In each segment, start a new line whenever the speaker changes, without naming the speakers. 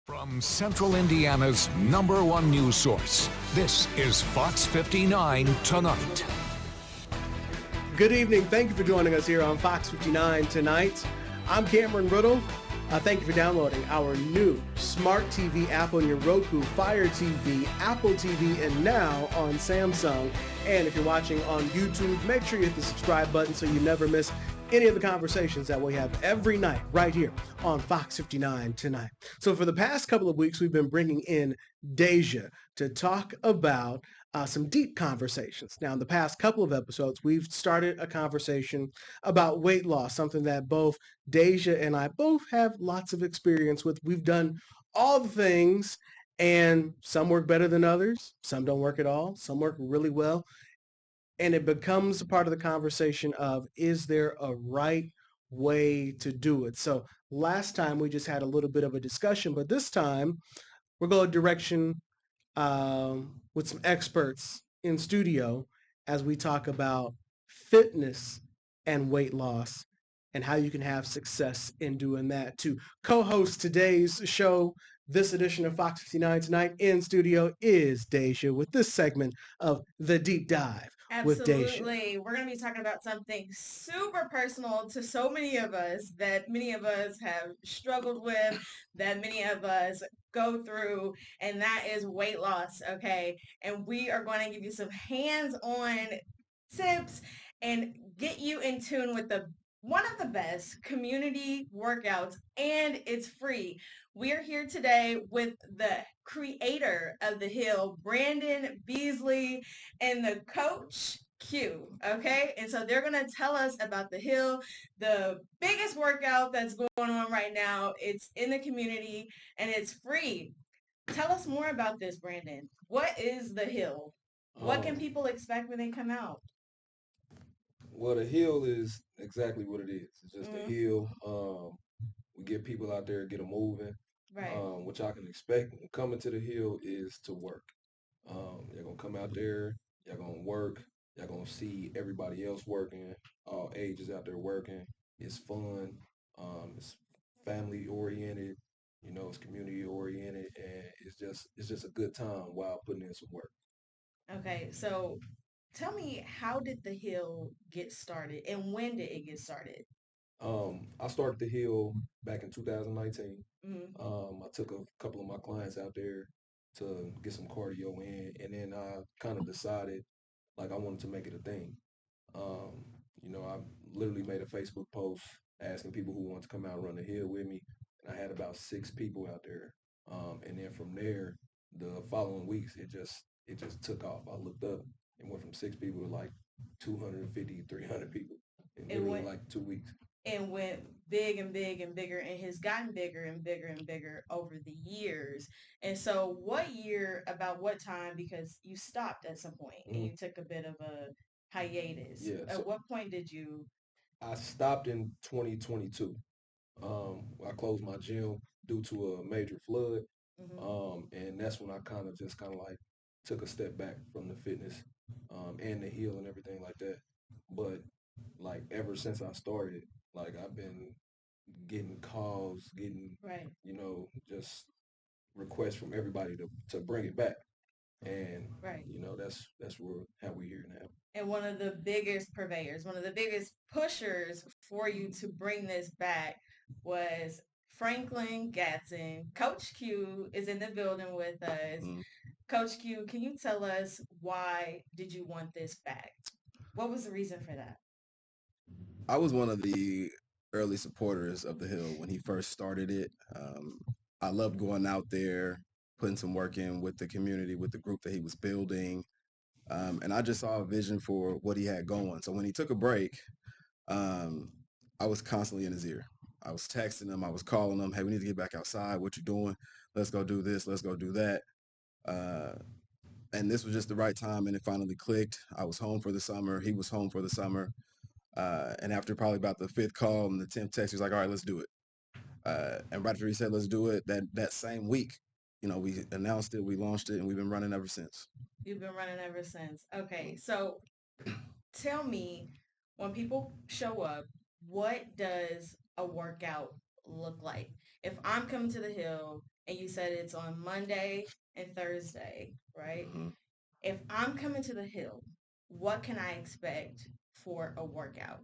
From Central Indiana's #1 news source, this is Fox 59 Tonight.
Good evening. Thank you for joining us here on Fox 59 Tonight. I'm Cameron Riddle. Thank you for downloading our new Smart TV app on your Roku, Fire TV, Apple TV, and now on Samsung. And if you're watching on YouTube, make sure you hit the subscribe button so you never miss any of the conversations that we have every night right here on Fox 59 Tonight. So for the past couple of weeks, we've been bringing in Deja to talk about some deep conversations. Now, in the past couple of episodes, we've started a conversation about weight loss, something that both Deja and I both have lots of experience with. We've done all the things, and some work better than others. Some don't work at all. Some work really well. And it becomes a part of the conversation of, is there a right way to do it? So last time we just had a little bit of a discussion, but this time we're going direction with some experts in studio as we talk about fitness and weight loss and how you can have success in doing that. To co-host today's show, this edition of Fox 59 Tonight, in studio is Deja with this segment of The Deep Dive.
Absolutely. We're going to be talking about something super personal to so many of us, that many of us have struggled with, that many of us go through, and that is weight loss, okay? And we are going to give you some hands-on tips and get you in tune with one of the best community workouts, and it's free. We're here today with the creator of The Hill, Brandon Beasley, and the Coach Q, okay? And so they're going to tell us about The Hill, the biggest workout that's going on right now. It's in the community, and it's free. Tell us more about this, Brandon. What is The Hill? What can people expect when they come out?
Well, The Hill is exactly what it is. It's just a hill. We get people out there, get them moving.
Right.
What y'all can expect coming to The Hill is to work. You're going to come out there, you're going to work, you're going to see everybody else working, all ages out there working. It's fun. It's family oriented, it's community oriented, and it's just a good time while putting in some work.
Okay, so tell me, how did The Hill get started, and when did it get started?
I started The Hill back in 2019.
Mm-hmm.
I took a couple of my clients out there to get some cardio in, and then I kind of decided like I wanted to make it a thing. I literally made a Facebook post asking people who wanted to come out and run The Hill with me, and I had about 6 people out there. And then from there, the following weeks, it just took off. I looked up and went from 6 people to like 250, 300 people in literally like 2 weeks.
And went big and big and bigger, and has gotten bigger and bigger and bigger over the years. And so what year, about what time, because you stopped at some point and you took a bit of a hiatus.
Yeah.
At what point did you?
I stopped in 2022. I closed my gym due to a major flood. And that's when I kind of like took a step back from the fitness and The Hill and everything like that. But like ever since I started, like I've been getting calls, getting just requests from everybody to bring it back. And that's how we're here now.
And one of the biggest purveyors, one of the biggest pushers for you to bring this back was Franklin Gatson. Coach Q is in the building with us. Coach Q, can you tell us, why did you want this back? What was the reason for that?
I was one of the early supporters of The Hill when he first started it. I loved going out there, putting some work in with the community, with the group that he was building. And I just saw a vision for what he had going. So when he took a break, I was constantly in his ear. I was texting him, I was calling him, hey, we need to get back outside. What you doing? Let's go do this. Let's go do that. And this was just the right time, and it finally clicked. I was home for the summer. He was home for the summer. And after probably about the 5th call and the 10th text, he was like, all right, let's do it. And right after he said, let's do it, that same week, we announced it, we launched it, and we've been running ever since.
You've been running ever since. Okay, so tell me, when people show up, what does a workout look like? if I'm coming to the hill and you said it's on Monday and Thursday, right?
Mhm.
If I'm coming to the hill, what can I expect for a workout?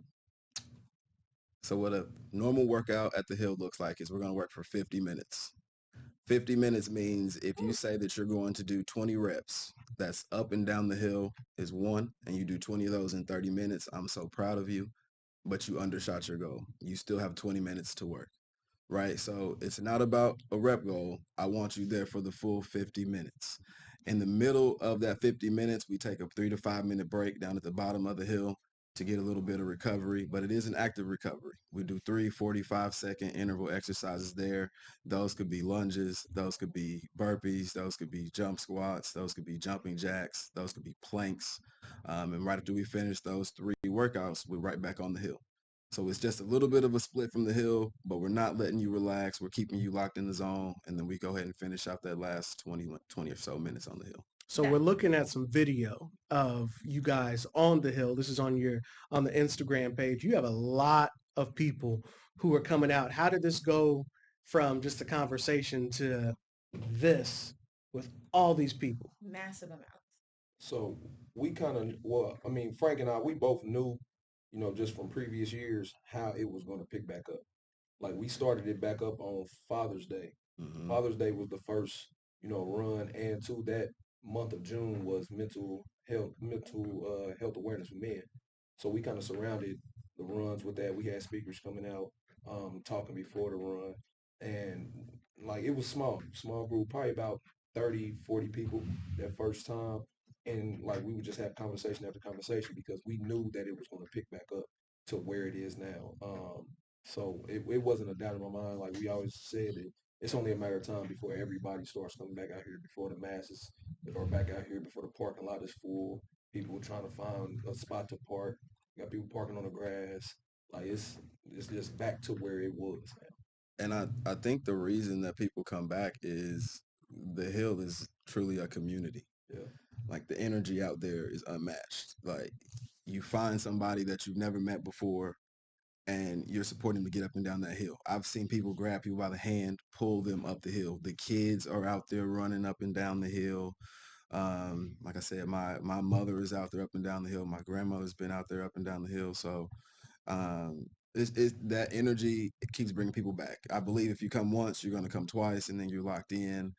So what a normal workout at the hill looks like is we're going to work for 50 minutes. 50 minutes means if you say that you're going to do 20 reps, that's up and down the hill is one, and you do 20 of those in 30 minutes, I'm so proud of you, but you undershot your goal. You still have 20 minutes to work, right? So it's not about a rep goal. I want you there for the full 50 minutes. In the middle of that 50 minutes, we take a 3 to 5 minute break down at the bottom of the hill to get a little bit of recovery, but it is an active recovery. We do 3 45-second interval exercises there. Those could be lunges, those could be burpees, those could be jump squats, those could be jumping jacks, those could be planks. And right after we finish those 3 workouts, we're right back on the hill. So it's just a little bit of a split from the hill, but we're not letting you relax. We're keeping you locked in the zone. And then we go ahead and finish out that last 20 or so minutes on the hill.
So we're looking at some video of you guys on the hill. This is on the Instagram page. You have a lot of people who are coming out. How did this go from just a conversation to this with all these people?
Massive amounts.
So we kind of, well, I mean, Frank and I, we both knew, just from previous years how it was going to pick back up. Like we started it back up on Father's Day.
Mm-hmm.
Father's Day was the first, run, and to that month of June was mental health awareness for men. So we kind of surrounded the runs with that. We had speakers coming out, talking before the run, and like it was small group, probably about 30, 40 people that first time. And like we would just have conversation after conversation because we knew that it was going to pick back up to where it is now. So it wasn't a doubt in my mind. Like we always said, it's only a matter of time before everybody starts coming back out here, before the masses are back out here, before the parking lot is full. People trying to find a spot to park. You got people parking on the grass. Like it's just back to where it was now.
And I think the reason that people come back is the hill is truly a community.
Yeah.
Like the energy out there is unmatched. Like you find somebody that you've never met before and you're supporting them to get up and down that hill. I've seen people grab people by the hand, pull them up the hill. The kids are out there running up and down the hill. Like I said, my mother is out there up and down the hill. My grandmother's been out there up and down the hill. So um, it's that energy, it keeps bringing people back. I believe if you come once, you're going to come twice, and then you're locked in.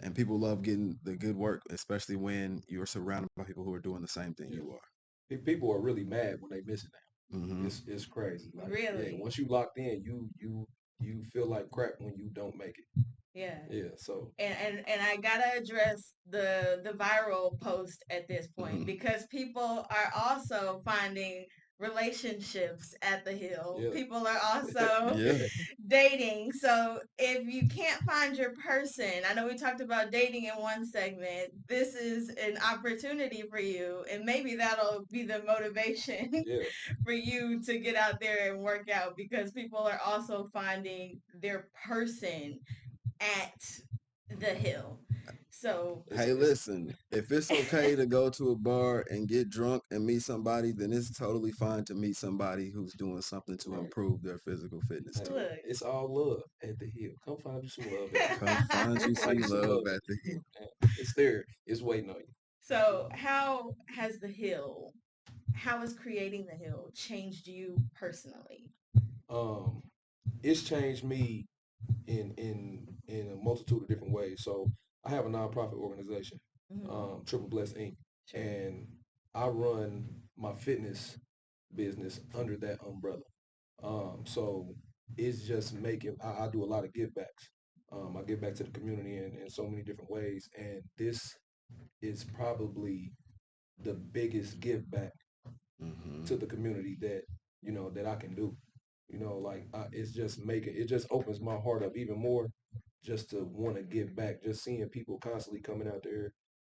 And people love getting the good work, especially when you're surrounded by people who are doing the same thing you are.
People are really mad when they miss it now.
Mm-hmm.
It's crazy. Like,
really?
Yeah, once you locked in, you feel like crap when you don't make it.
Yeah.
Yeah. So
and I gotta address the viral post at this point
Mhm.
because people are also finding relationships at the hill.
Yeah.
People are also
Yeah.
dating. So if you can't find your person, I know we talked about dating in one segment. This is an opportunity for you, and maybe that'll be the motivation
yeah.
for you to get out there and work out because people are also finding their person at the hill. So
Hey, listen, if it's okay to go to a bar and get drunk and meet somebody, then it's totally fine to meet somebody who's doing something to improve their physical fitness too.
look,
It's all love at the hill. Come find you some love at the
Come find you some
Find some
love
love.
at the hill.
hill. It's there. It's waiting on you.
So how has how has creating the hill changed you personally?
Um, it's changed me in a multitude of different ways. So I have a nonprofit organization, Triple Bless Inc.
Sure.
And I run my fitness business under that umbrella. So it's just making I do a lot of give backs. I give back to the community in so many different ways, and this is probably the biggest give back
Mm-hmm.
to the community that I can do. Like it just opens my heart up even more just to want to give back. Just seeing people constantly coming out there,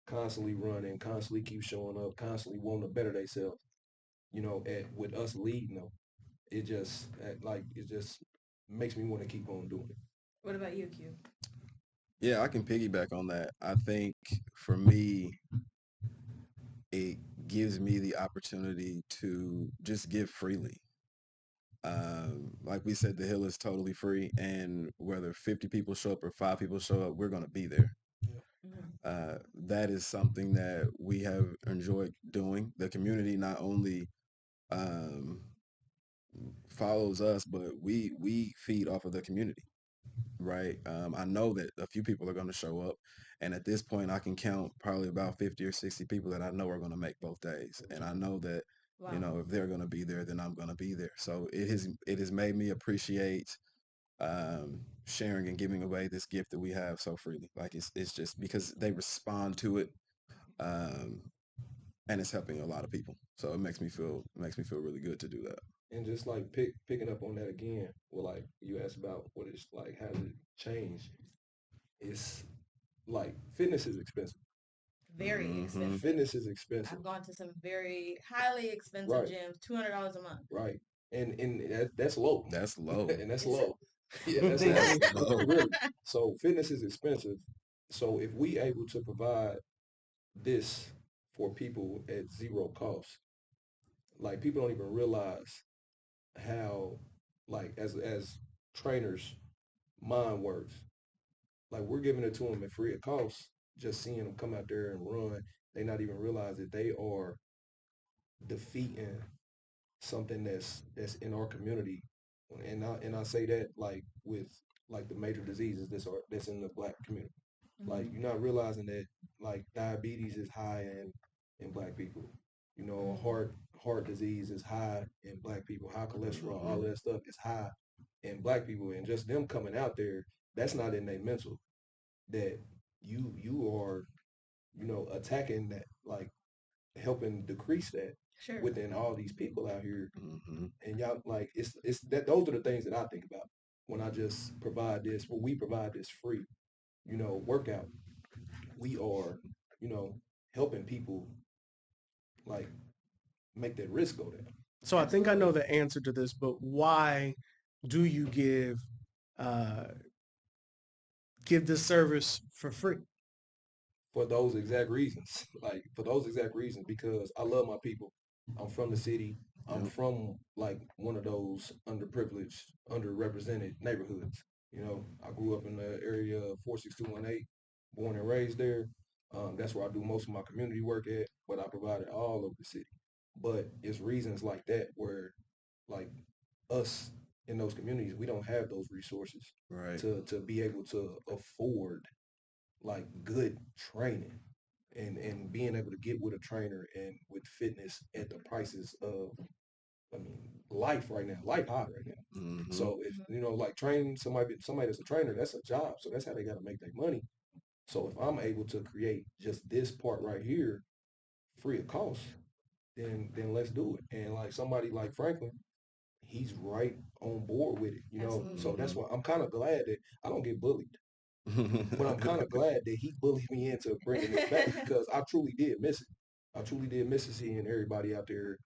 constantly running, constantly keep showing up, constantly wanting to better themselves. With us leading them, it just makes me want to keep on doing it.
What about you, Q?
Yeah, I can piggyback on that. I think for me, it gives me the opportunity to just give freely. Like we said, the hill is totally free, and whether 50 people show up or 5 people show up, we're going to be there. That is something that we have enjoyed doing. The community not only um, follows us, but we feed off of the community, right? I know that a few people are going to show up, and at this point, I can count probably about 50 or 60 people that I know are going to make both days, and I know that if they're going to be there, then I'm going to be there. So it has made me appreciate sharing and giving away this gift that we have so freely. Like it's just because they respond to it, um, and it's helping a lot of people. So it makes me feel really good to do that.
And just like picking up on that again, well, like you asked about what it's like, how does it change? It's like fitness is expensive.
Very expensive.
Fitness is expensive.
I've gone to some very highly expensive
Right.
gyms, $200 a month.
Right. And that's low.
That's low.
And that's low. Yeah, that's low. Really. So fitness is expensive. So if we able to provide this for people at zero cost, like people don't even realize how, like as trainers, mind works. Like we're giving it to them at free of cost, just seeing them come out there and run. They not even realize that they are defeating something that's in our community, and I say that like with like the major diseases that's in the Black community. Like you're not realizing that like diabetes is high in Black people. You know, heart disease is high in Black people. High cholesterol, all that stuff is high in Black people, and just them coming out there, that's not in their mental. That you are attacking that, like helping decrease that within all these people out here. And y'all, like it's that those are the things that I think about when I just provide this. When we provide this free, workout, we are, helping people like make that risk go down.
So I think I know the answer to this, but why do you give this service for free?
For those exact reasons. Like for those exact reasons, because I love my people. I'm from the city. I'm from like one of those underprivileged, underrepresented neighborhoods. I grew up in the area of 46218, born and raised there. That's where I do most of my community work at, but I provide it all over the city. But it's reasons like that where, like us in those communities, we don't have those resources
Right.
to be able to afford like good training and being able to get with a trainer and with fitness at the prices of, I mean, life right now, life high right now. So if like training somebody that's a trainer, that's a job. So that's how they got to make their money. So if I'm able to create just this part right here free of cost, then let's do it. And like somebody like Franklin, he's right on board with it. So that's why I'm kind of glad that I don't get bullied. But I'm kind of glad that he bullied me into bringing it back because I truly did miss it. I truly did miss it, seeing everybody out there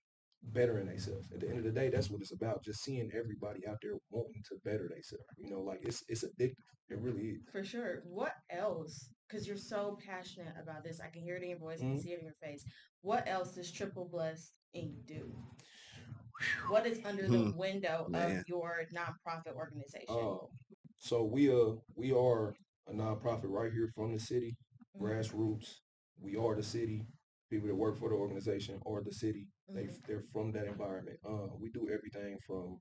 bettering themselves. At the end of the day, that's what it's about. Just seeing everybody out there wanting to better themselves. Like it's addictive. It really is.
For sure. What else? Because you're so passionate about this. I can hear it in your voice. I can see it in your face. What else does Triple Blessed Inc. do? What is under the window of your nonprofit organization?
So we are a nonprofit right here from the city, grassroots. We are the city. People that work for the organization are the city. They're from that environment. We do everything from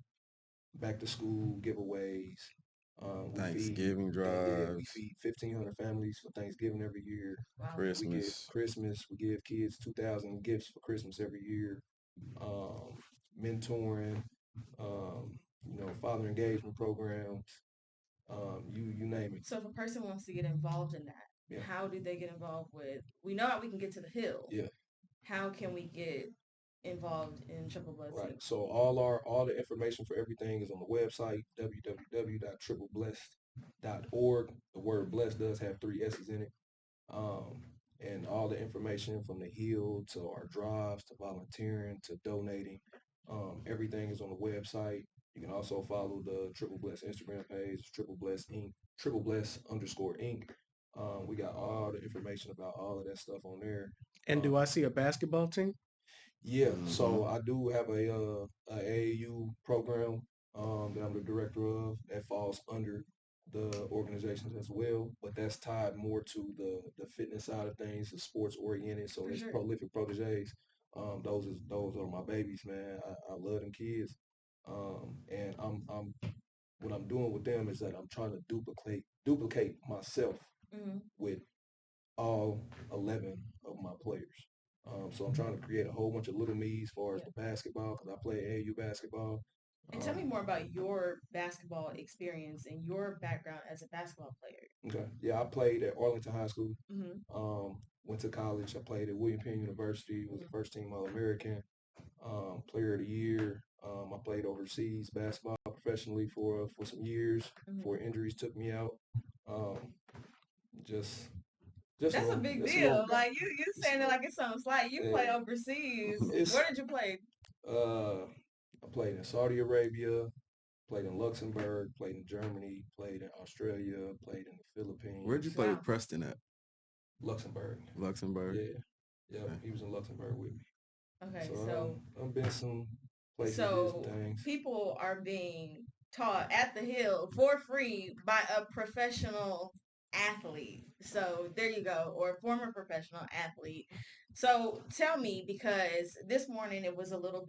back to school giveaways.
Thanksgiving drives.
We feed 1,500 families for Thanksgiving every year.
Wow.
Christmas.
We give Christmas. We give kids 2,000 gifts for Christmas every year. Mentoring, father engagement programs. You name it.
So if a person wants to get involved in that, how do they get involved with? We know how we can get to the hill.
Yeah.
How can we get involved in Triple Blessed?
Right. So all the information for everything is on the website www.triplblessed.org. The word blessed does have 3 S's in it. And all the information from the hill to our drives to volunteering to donating, everything is on the website. You can also follow the Triple Bless Instagram page, Triple Bless Inc., Triple Bless _Inc. We got all the information about all of that stuff on there.
And do I see a basketball team?
Yeah, so I do have a AAU program that I'm the director of that falls under the organizations as well, but that's tied more to the fitness side of things, the sports oriented. So
For
it's
sure.
prolific proteges. Those are my babies, man. I love them kids, and I'm what I'm doing with them is that I'm trying to duplicate myself
Hmm.
with all 11 of my players. So I'm trying to create a whole bunch of little me's as far as
Yeah.
the basketball because I play AAU basketball.
And tell me more about your basketball experience and your background as a basketball player.
Okay, yeah, I played at Arlington High School.
Hmm.
Went to college. I played at William Penn University. Was a first team All American, Player of the Year. I played overseas basketball professionally for some years before injuries took me out. Um, just just
That's a big
just a
deal.
little.
Like you saying it like it's something slight. You play
Yeah,
overseas.
it's
Where did you play?
I played in Saudi Arabia, played in Luxembourg, played in Germany, played in Australia, played in the
Where'd you
Philippines,
play
Wow.
with Preston at?
Luxembourg.
Luxembourg.
Yeah, yeah,
Okay.
he was in Luxembourg with me.
Okay,
So
so
I've been some places, did some
so
things.
people are being taught at the Hill for free by a professional athlete. So there you go, or a former professional athlete. So tell me, because this morning it was a little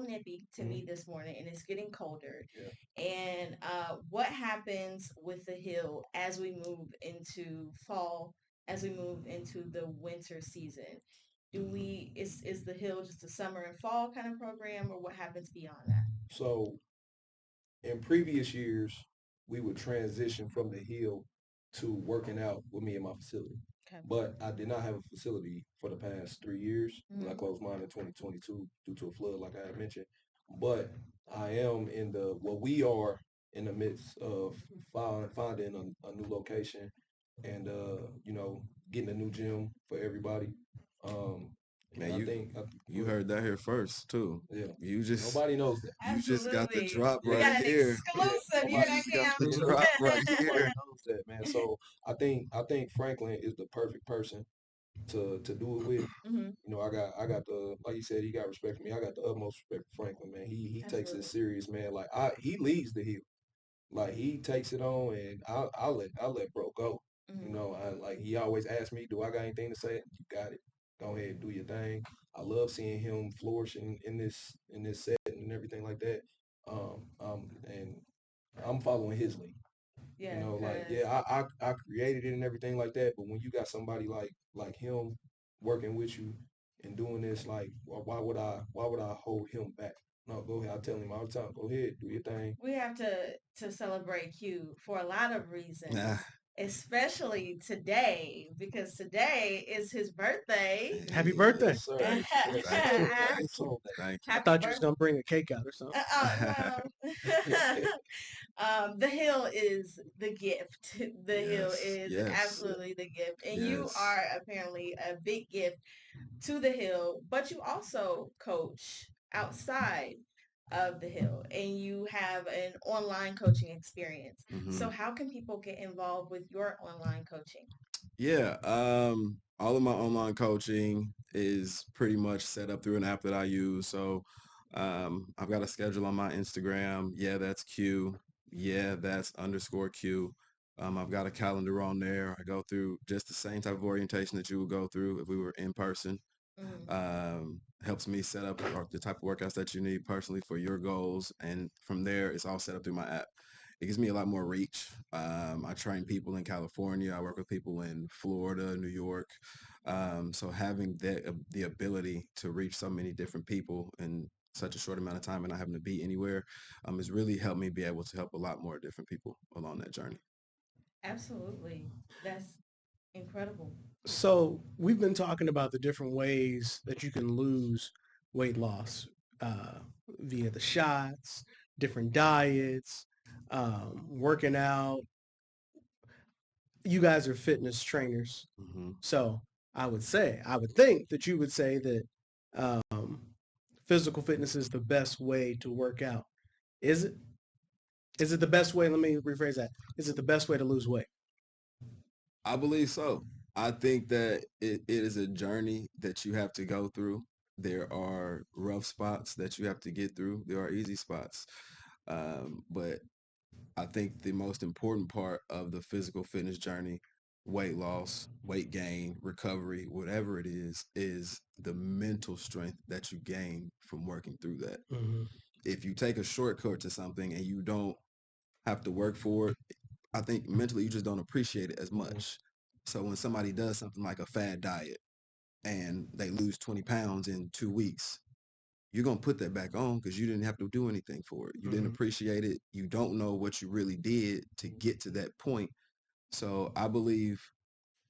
nippy to me this morning, and it's getting colder.
Yeah.
And what happens with the Hill as we move into fall, as we move into the winter season? Is the Hill just a summer and fall kind of program, or what happens beyond that?
So in previous years, we would transition from the hill to working out with me in my facility.
Okay.
But I did not have a facility for the past 3 years because I
Mhm.
closed mine in 2022 due to a flood, like I had mentioned. But I am we are in the midst of finding a new location and, getting a new gym for everybody. Um,
Man,
and I
you heard that here first too.
yeah,
You just
nobody knows that.
you just got the
Absolutely.
drop
We
Yeah,
right
got an
here.
yeah,
exclusive. You hear
nobody,
that,
You got
Cam?
the
yeah,
drop right
nobody
here.
knows that, man. So I think Franklin is the perfect person to do it with.
Hmm.
I got the like you said, he got respect for me. I got the utmost respect for Franklin, man. He takes it
Absolutely.
serious, man. Like he leads the hill. Like he takes it on, and I let bro go.
Hmm.
I like he always asks me, "Do I got anything to say?" You got it. Go ahead, do your thing. I love seeing him flourishing in this set and everything like that. And I'm following his lead.
Yeah,
Like
because
yeah, I created it and everything like that. But when you got somebody like him working with you and doing this, like why would I hold him back? No, go ahead. I tell him all the time, go ahead, do your thing.
we have to celebrate Q for a lot of
Nah,
reasons, especially today, because today is his birthday.
Happy birthday.
Yes, sir.
thank you,
Yes,
thank
sir.
you,
Happy
Yes, sir.
thank
I
you.
thought you was
birthday.
gonna bring a cake out or something.
Well, the Hill is the gift. The Hill
Yes,
is
yes,
absolutely the gift, and you
yes.
are apparently a big gift to the Hill. But you also coach outside of the Hill, and you have an online coaching experience.
Hmm.
So, how can people get involved with your online coaching?
Yeah, all of my online coaching is pretty much set up through an app that I use. So, I've got a schedule on my Instagram. Yeah, that's Q. Yeah, that's underscore Q. I've got a calendar on there. I go through just the same type of orientation that you would go through if we were in person.
Mhm.
Helps me set up the type of workouts that you need personally for your goals. And from there, it's all set up through my app. It gives me a lot more reach. I train people in California. I work with people in Florida, New York. So having the ability to reach so many different people in such a short amount of time and not having to be anywhere has really helped me be able to help a lot more different people along that journey.
Absolutely. That's incredible.
So we've been talking about the different ways that you can lose weight loss via the shots, different diets, working out. You guys are fitness trainers,
Hmm.
so I would think that you would say that physical fitness is the best way to work out. Is it? Is it the best way? Let me rephrase that. Is it the best way to lose weight?
I believe so. I think that it is a journey that you have to go through There are rough spots that you have to get through. There are easy spots. But I think the most important part of the physical fitness journey, weight loss, weight gain, recovery, whatever it is the mental strength that you gain from working through that.
Mm-hmm.
If you take a shortcut to something and you don't have to work for it, I think mentally you just don't appreciate it as much. So when somebody does something like a fad diet and they lose 20 pounds in 2 weeks, you're going to put that back on because you didn't have to do anything for it. You didn't appreciate it. You don't know what you really did to get to that point. So I believe,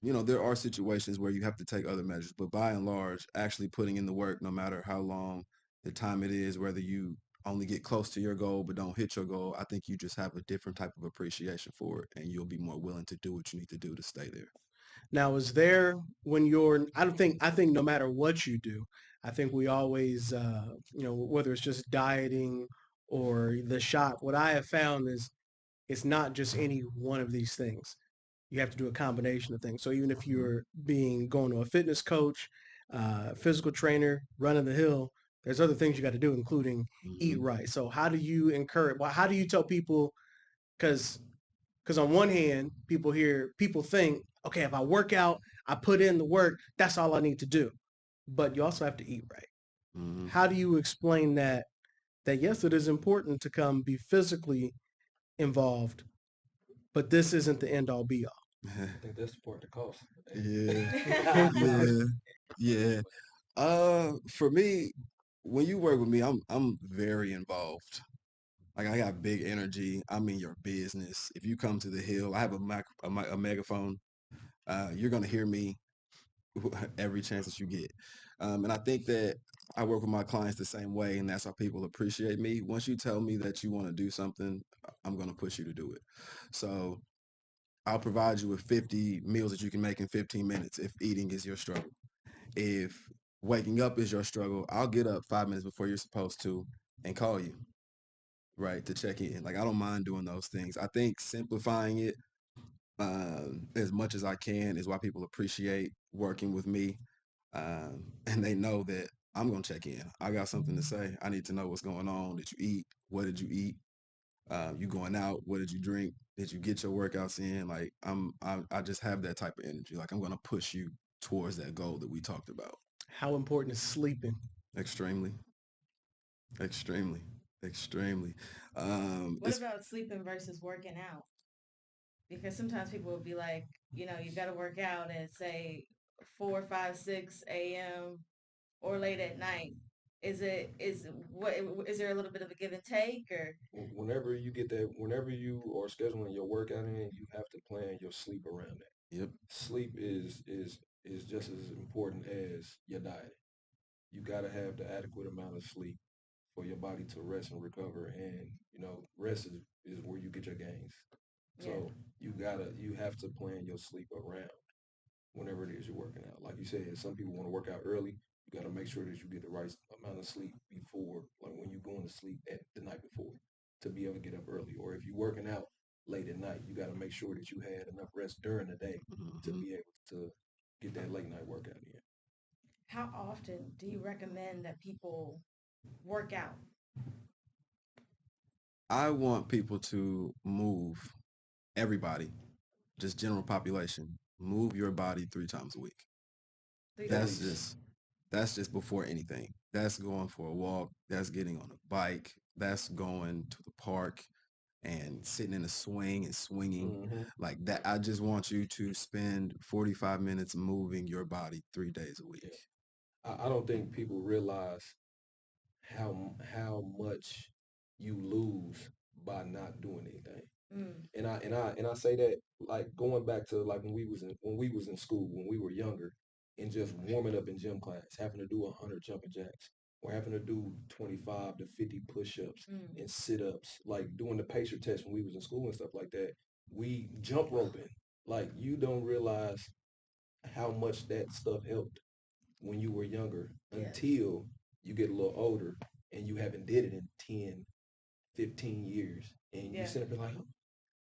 there are situations where you have to take other measures, but by and large, actually putting in the work, no matter how long the time it is, whether you only get close to your goal but don't hit your goal, I think you just have a different type of appreciation for it, and you'll be more willing to do what you need to do to stay there.
Now, is there when you're, I think no matter what you do, I think we always, whether it's just dieting or the shot, what I have found is it's not just any one of these things. You have to do a combination of things. So even if you're going to a fitness coach, physical trainer, running the hill, there's other things you got to do, including eat right. So how do you encourage, how do you tell people, because on one hand, people think, okay, if I work out, I put in the work, that's all I need to do. But you also have to eat right. How do you explain that yes, it is important to come be physically involved, but this isn't the end all be all?
I think that's the part that costs.
Yeah. Yeah. For me, when you work with me, I'm very involved. Like I got big energy. I'm in your business. If you come to the hill, I have a megaphone. You're gonna hear me every chance that you get. And I think that I work with my clients the same way, and that's how people appreciate me. Once you tell me that you want to do something, I'm gonna push you to do it. So I'll provide you with 50 meals that you can make in 15 minutes if eating is your struggle. If waking up is your struggle, I'll get up 5 minutes before you're supposed to and call you, right, to check in. Like, I don't mind doing those things. I think simplifying it as much as I can is why people appreciate working with me. And they know that I'm going to check in. I got something to say. I need to know what's going on. Did you eat? What did you eat? You going out? What did you drink? Did you get your workouts in? Like I just have that type of energy. Like I'm gonna push you towards that goal that we talked about.
How important is sleeping?
Extremely, extremely, extremely.
What about sleeping versus working out? Because sometimes people will be like, you've got to work out at say 4, 5, 6 a.m. or late at night. Is there a little bit of a give and take or?
Whenever you get that, whenever you are scheduling your workout in, you have to plan your sleep around that.
Yep.
Sleep is just as important as your diet. You got to have the adequate amount of sleep for your body to rest and recover, and rest is where you get your gains. So you have to plan your sleep around whenever it is you're working out. Like you said, some people want to work out early. You got to make sure that you get the right amount of sleep before, like when you're going to sleep at the night before, to be able to get up early. Or if you're working out late at night, you got to make sure that you had enough rest during the day to be able to get that late night workout in.
How often do you recommend that people work out?
I want people to move. Everybody, just general population, move your body 3 times a week. That's just before anything. That's going for a walk. That's getting on a bike. That's going to the park and sitting in a swing and swinging like that. I just want you to spend 45 minutes moving your body 3 days a week.
Yeah. I don't think people realize how much you lose by not doing anything. And I say that like going back to like when we was in school, when we were younger, and just warming up in gym class, having to do 100 jumping jacks or having to do 25 to 50 push-ups and sit-ups, like doing the pacer test when we was in school and stuff like that. We jump roping. Like you don't realize how much that stuff helped when you were younger until you get a little older and you haven't did it in 10, 15 years. And you sit up and like, oh,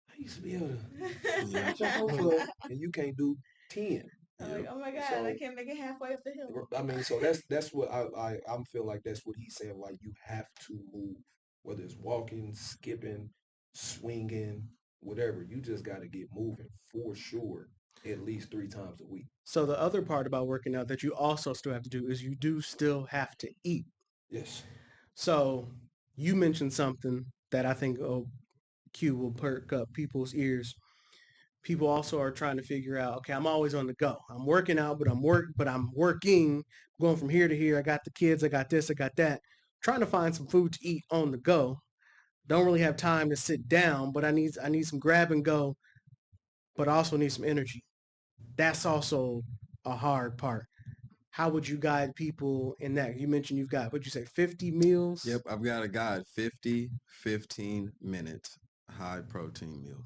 I used to be able to jump over and you can't do 10.
I'm like, oh my God, I
So
can't make it halfway up the hill.
I mean, so that's what I'm feel like that's what he's saying. Like you have to move, whether it's walking, skipping, swinging, whatever. You just got to get moving for sure, at least 3 times a week.
So the other part about working out that you also still have to do is you do still have to eat.
Yes.
So you mentioned something that I think Q will perk up people's ears. People also are trying to figure out, okay, I'm always on the go. I'm working out, but I'm working, going from here to here. I got the kids, I got this, I got that. Trying to find some food to eat on the go. Don't really have time to sit down, but I need some grab and go, but I also need some energy. That's also a hard part. How would you guide people in that? You mentioned you've got, what'd you say, 50 meals?
Yep, I've got a guide, 50, 15-minute high protein meals.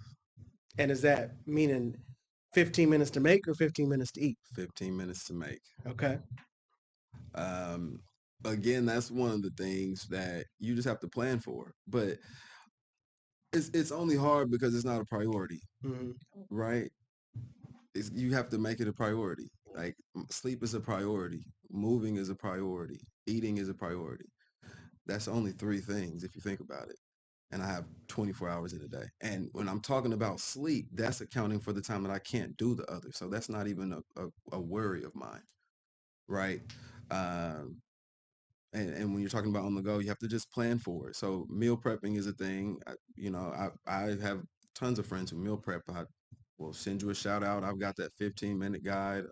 And is that meaning 15 minutes to make or 15 minutes to eat?
15 minutes to make.
Okay.
Again, that's one of the things that you just have to plan for. But it's only hard because it's not a priority, right? You have to make it a priority. Like sleep is a priority, moving is a priority, eating is a priority. That's only 3 things if you think about it. And I have 24 hours in a day. And when I'm talking about sleep, that's accounting for the time that I can't do the other. So that's not even a worry of mine, right? And when you're talking about on the go, you have to just plan for it. So meal prepping is a thing. I have tons of friends who meal prep. I will send you a shout out. I've got that 15-minute guide.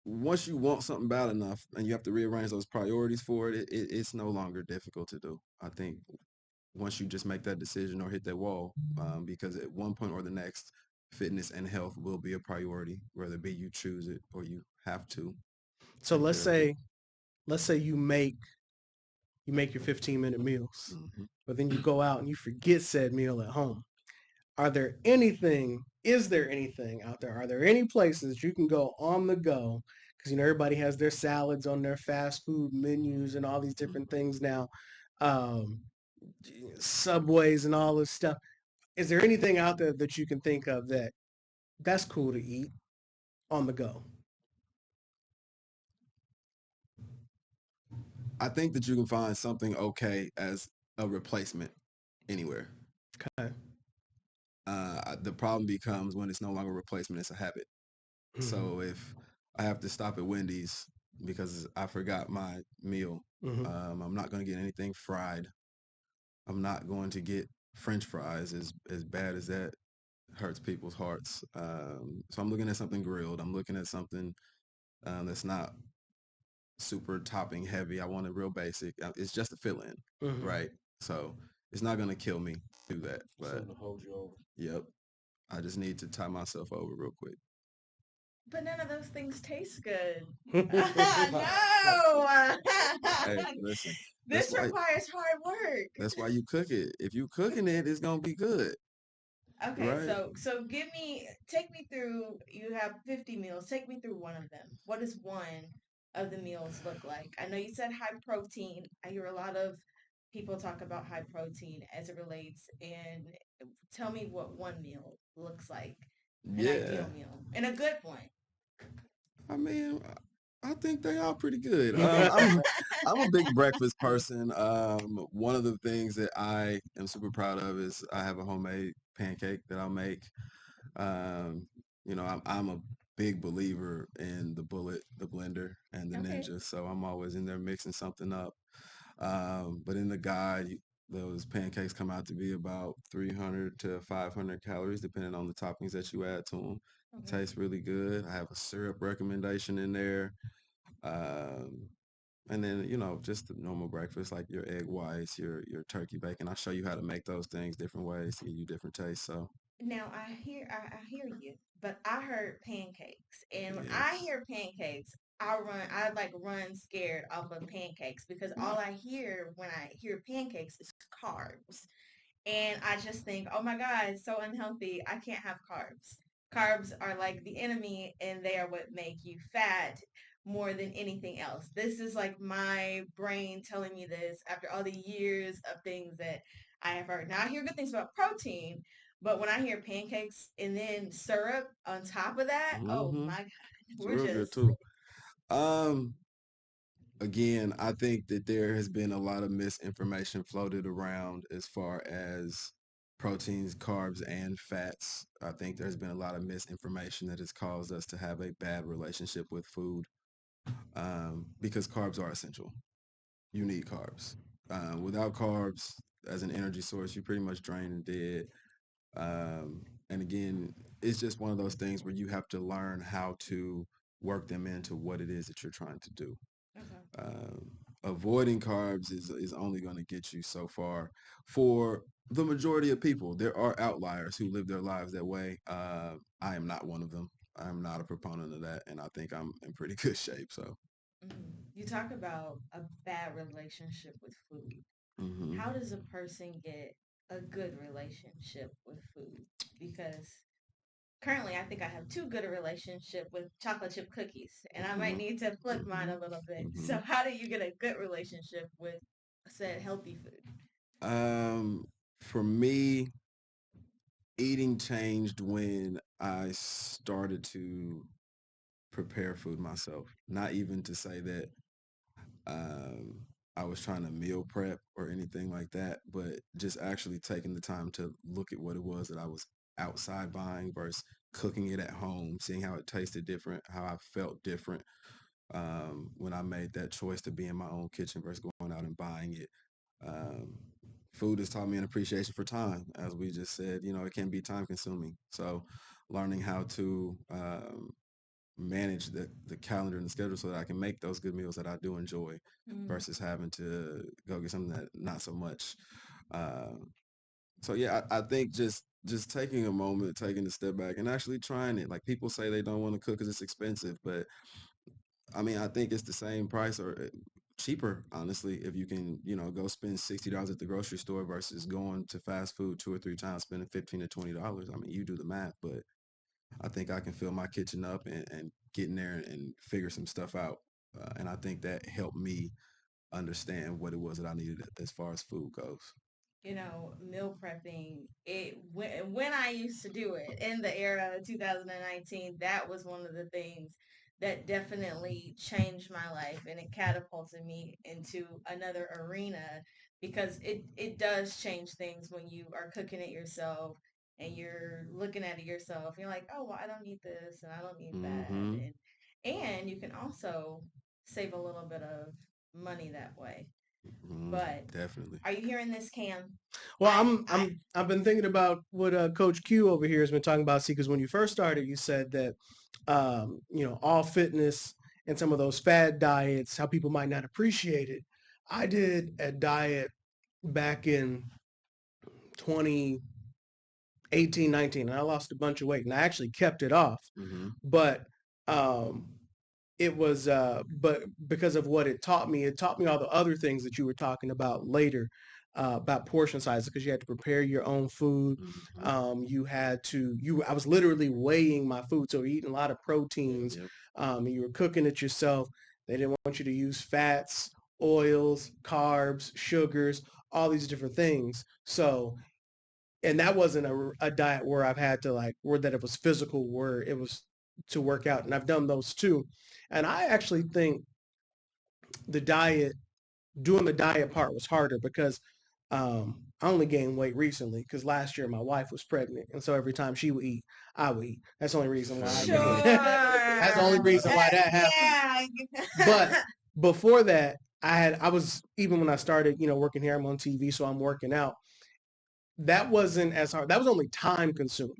Once you want something bad enough and you have to rearrange those priorities for it, it's no longer difficult to do. I think once you just make that decision or hit that wall, because at one point or the next, fitness and health will be a priority, whether it be you choose it or you have to.
So let's say you make your 15-minute meals, but then you go out and you forget said meal at home. Is there anything out there? Are there any places you can go on the go? Because everybody has their salads on their fast food menus and all these different things now, Subways and all this stuff. Is there anything out there that you can think of that's cool to eat on the go?
I think that you can find something okay as a replacement anywhere.
Okay.
The problem becomes when it's no longer a replacement, it's a habit. So if I have to stop at Wendy's because I forgot my meal, I'm not going to get anything fried. I'm not going to get French fries, as bad as that hurts people's hearts. So I'm looking at something grilled. I'm looking at something that's not super topping heavy. I want it real basic. It's just a fill-in, right? So it's not going to kill me through that. But
Something to hold you over.
Yep. I just need to tie myself over real quick.
But none of those things taste good.
No.
Hey, listen.
This requires hard work.
That's why you cook it. If you cooking it, it's gonna be good.
Okay,
right?
so take me through. You have 50 meals. Take me through one of them. What does one of the meals look like? I know you said high protein. I hear a lot of people talk about high protein as it relates, and tell me what one meal looks like. An ideal meal and a good one.
I mean, I think they are pretty good. I'm a big breakfast person. One of the things that I am super proud of is I have a homemade pancake that I'll make. I'm a big believer in the Bullet, the blender, and the Ninja, so I'm always in there mixing something up. But in the guide, those pancakes come out to be about 300 to 500 calories, depending on the toppings that you add to them. Tastes really good. I have a syrup recommendation in there. And then, just the normal breakfast, like your egg whites, your turkey bacon. I'll show you how to make those things different ways to give you different tastes. So
now I hear you, but I heard pancakes. And when I hear pancakes, I like run scared off of pancakes because all I hear when I hear pancakes is carbs. And I just think, oh my God, it's so unhealthy. I can't have carbs. Carbs are like the enemy and they are what make you fat more than anything else. This is like my brain telling me this after all the years of things that I have heard. Now I hear good things about protein, But when I hear pancakes and then syrup on top of that, oh
Mm-hmm.
my God,
It's
we're
real good
just,
too. Um, Again, I think that there has been a lot of misinformation floated around as far as proteins, carbs, and fats. I think there's been a lot of misinformation that has caused us to have a bad relationship with food, because carbs are essential. You need carbs. Without carbs as an energy source, you're pretty much drained and dead. And again, it's just one of those things where you have to learn how to work them into what it is that you're trying to do.
okay.
Um, Avoiding carbs is only going to get you so far. For the majority of people, there are outliers who live their lives that way. I am not one of them. I'm not a proponent of that, and I think I'm in pretty good shape. So,
You talk about a bad relationship with food.
hmm
How does a person get a good relationship with food? Because currently I think I have too good a relationship with chocolate chip cookies, and I might
hmm
need to flip mine
hmm
a little bit.
hmm
So how do you get a good relationship with said healthy food?
um, for me, eating changed when I started to prepare food myself. Not even to say that um, I was trying to meal prep or anything like that, but just actually taking the time to look at what it was that I was outside buying versus cooking it at home, seeing how it tasted different, how I felt different when I made that choice to be in my own kitchen versus going out and buying it. Um, Food has taught me an appreciation for time, as we just said. It can be time consuming. So, learning how to manage the calendar and the schedule so that I can make those good meals that I do enjoy
Mm.
versus having to go get something that not so much. Uh, so yeah, I think just taking a moment, taking a step back, and actually trying it. Like people say they don't want to cook because it's expensive, but I mean, I think it's the same price or cheaper, honestly, if you can, go spend $60 at the grocery store versus going to fast food 2 or 3 times, spending $15 to $20. I mean, you do the math, but I think I can fill my kitchen up and get in there and figure some stuff out. And I think that helped me understand what it was that I needed as far as food goes.
Meal prepping, when I used to do it in the era of 2019, that was one of the things that definitely changed my life, and it catapulted me into another arena because it does change things when you are cooking it yourself and you're looking at it yourself. You're like, oh, well, I don't need this and I don't need that,
Mm-hmm.
and you can also save a little bit of money that way.
Mm-hmm.
But
Definitely.
are you hearing this, Cam?
Well,
I, I,
I've been thinking about what Coach Q over here has been talking about. See, because when you first started, you said that all fitness and some of those fad diets, how people might not appreciate it. I did a diet back in 2018, 19, and I lost a bunch of weight, and I actually kept it off.
Mm-hmm.
But um, it was but because of what it taught me all the other things that you were talking about later, about portion sizes, because you had to prepare your own food.
Mm-hmm.
You had to you I was literally weighing my food, so you're eating a lot of proteins.
Yep.
And you were cooking it yourself. They didn't want you to use fats, oils, carbs, sugars, all these different things. So, and that wasn't a diet where I've had to like where that it was physical, where it was to work out, and I've done those too. And I actually think the diet, doing the diet part was harder because I only gained weight recently because last year my wife was pregnant, and so every time she would eat, I would eat. That's the only reason why I
Fair
gained.
enough.
sure.
That's the only reason why that happened. But
Yeah.
before that, I was even when I started, working here, I'm on TV, so I'm working out. That wasn't as hard. That was only time consuming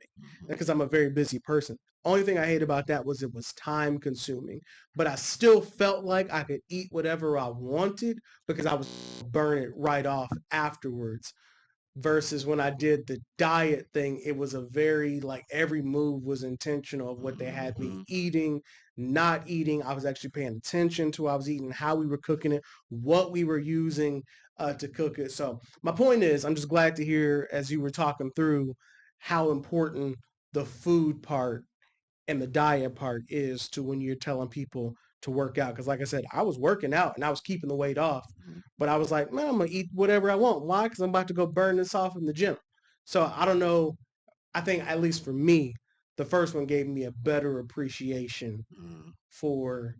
because I'm a very busy person. Only thing I hate about that was it was time consuming, but I still felt like I could eat whatever I wanted because I was burn it right off afterwards. Versus when I did the diet thing, it was a very like every move was intentional of what they had me
Mm-hmm.
eating, not eating. I was actually paying attention to what I was eating, how we were cooking it, what we were using to cook it. So my point is, I'm just glad to hear as you were talking through how important the food part and the diet part is to when you're telling people to work out. Because like I said, I was working out and I was keeping the weight off, but I was like, man, I'm gonna eat whatever I want. Why? Because I'm about to go burn this off in the gym. So I don't know. I think, at least for me, the first one gave me a better appreciation
Mm.
for